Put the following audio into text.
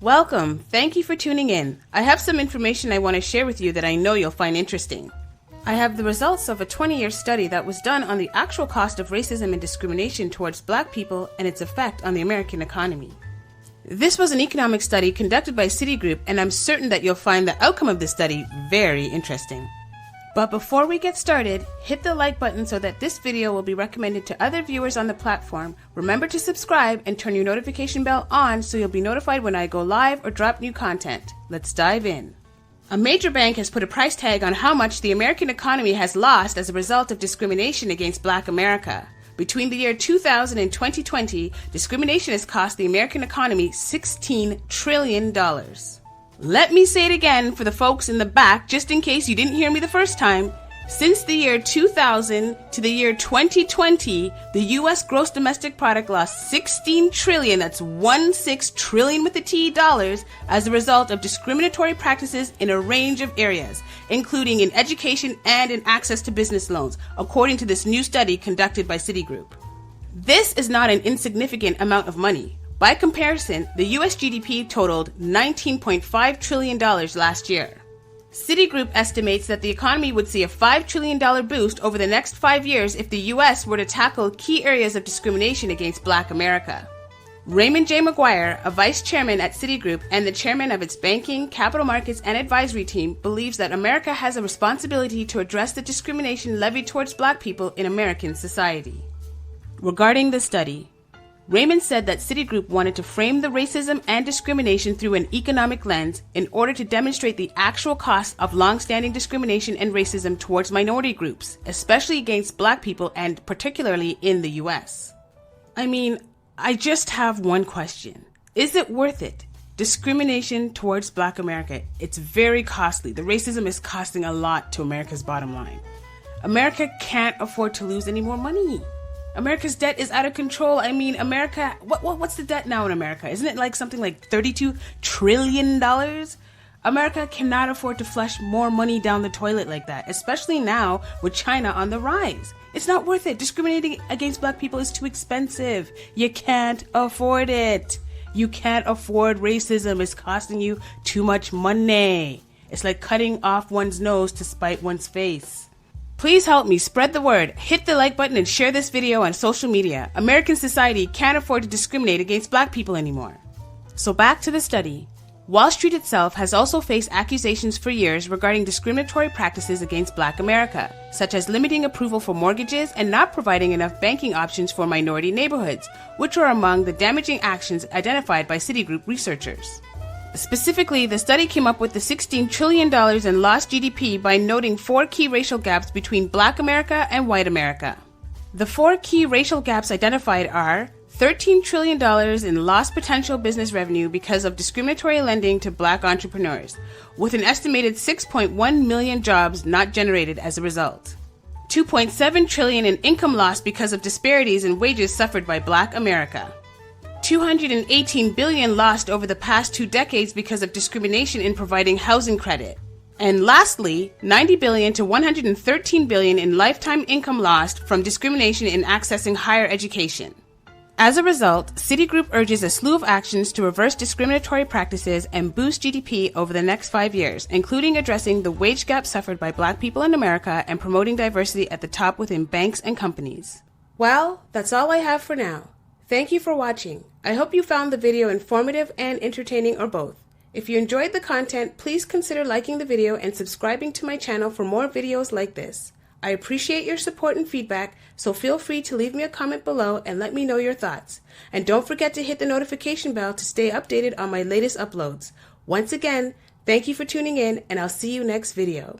Welcome. Thank you for tuning in. I have some information I want to share with you that I know you'll find interesting. I have the results of a 20-year study that was done on the actual cost of racism and discrimination towards Black people and its effect on the American economy. This was an economic study conducted by Citigroup, and I'm certain that you'll find the outcome of this study very interesting. But before we get started, hit the like button so that this video will be recommended to other viewers on the platform. Remember to subscribe and turn your notification bell on so you'll be notified when I go live or drop new content. Let's dive in. A major bank has put a price tag on how much the American economy has lost as a result of discrimination against Black America. Between the year 2000 and 2020, discrimination has cost the American economy $16 trillion. Let me say it again for the folks in the back, just in case you didn't hear me the first time. Since the year 2000 to the year 2020, the U.S. gross domestic product lost $16 trillion, that's 16 trillion with a T dollars, as a result of discriminatory practices in a range of areas, including in education and in access to business loans, according to this new study conducted by Citigroup. This is not an insignificant amount of money. By comparison, the U.S. GDP totaled $19.5 trillion last year. Citigroup estimates that the economy would see a $5 trillion boost over the next 5 years if the U.S. were to tackle key areas of discrimination against Black America. Raymond J. McGuire, a vice chairman at Citigroup and the chairman of its banking, capital markets, and advisory team, believes that America has a responsibility to address the discrimination levied towards Black people in American society. Regarding the study, Raymond said that Citigroup wanted to frame the racism and discrimination through an economic lens in order to demonstrate the actual costs of long-standing discrimination and racism towards minority groups, especially against Black people and particularly in the U.S. I just have one question. Is it worth it? Discrimination towards Black America, it's very costly. The racism is costing a lot to America's bottom line. America can't afford to lose any more money. America's debt is out of control. America, what's the debt now in America? Isn't it something like $32 trillion? America cannot afford to flush more money down the toilet like that, especially now with China on the rise. It's not worth it. Discriminating against Black people is too expensive. You can't afford it. You can't afford racism. It's costing you too much money. It's like cutting off one's nose to spite one's face. Please help me spread the word. Hit the like button and share this video on social media. American society can't afford to discriminate against Black people anymore. So back to the study. Wall Street itself has also faced accusations for years regarding discriminatory practices against Black America, such as limiting approval for mortgages and not providing enough banking options for minority neighborhoods, which are among the damaging actions identified by Citigroup researchers. Specifically, the study came up with the $16 trillion in lost GDP by noting 4 key racial gaps between Black America and White America. The 4 key racial gaps identified are $13 trillion in lost potential business revenue because of discriminatory lending to Black entrepreneurs, with an estimated 6.1 million jobs not generated as a result. $2.7 trillion in income loss because of disparities in wages suffered by Black America. $218 billion lost over the past 2 decades because of discrimination in providing housing credit. And lastly, $90 billion to $113 billion in lifetime income lost from discrimination in accessing higher education. As a result, Citigroup urges a slew of actions to reverse discriminatory practices and boost GDP over the next 5 years, including addressing the wage gap suffered by Black people in America and promoting diversity at the top within banks and companies. Well, that's all I have for now. Thank you for watching. I hope you found the video informative and entertaining, or both. If you enjoyed the content, please consider liking the video and subscribing to my channel for more videos like this. I appreciate your support and feedback, so feel free to leave me a comment below and let me know your thoughts. And don't forget to hit the notification bell to stay updated on my latest uploads. Once again, thank you for tuning in, and I'll see you next video.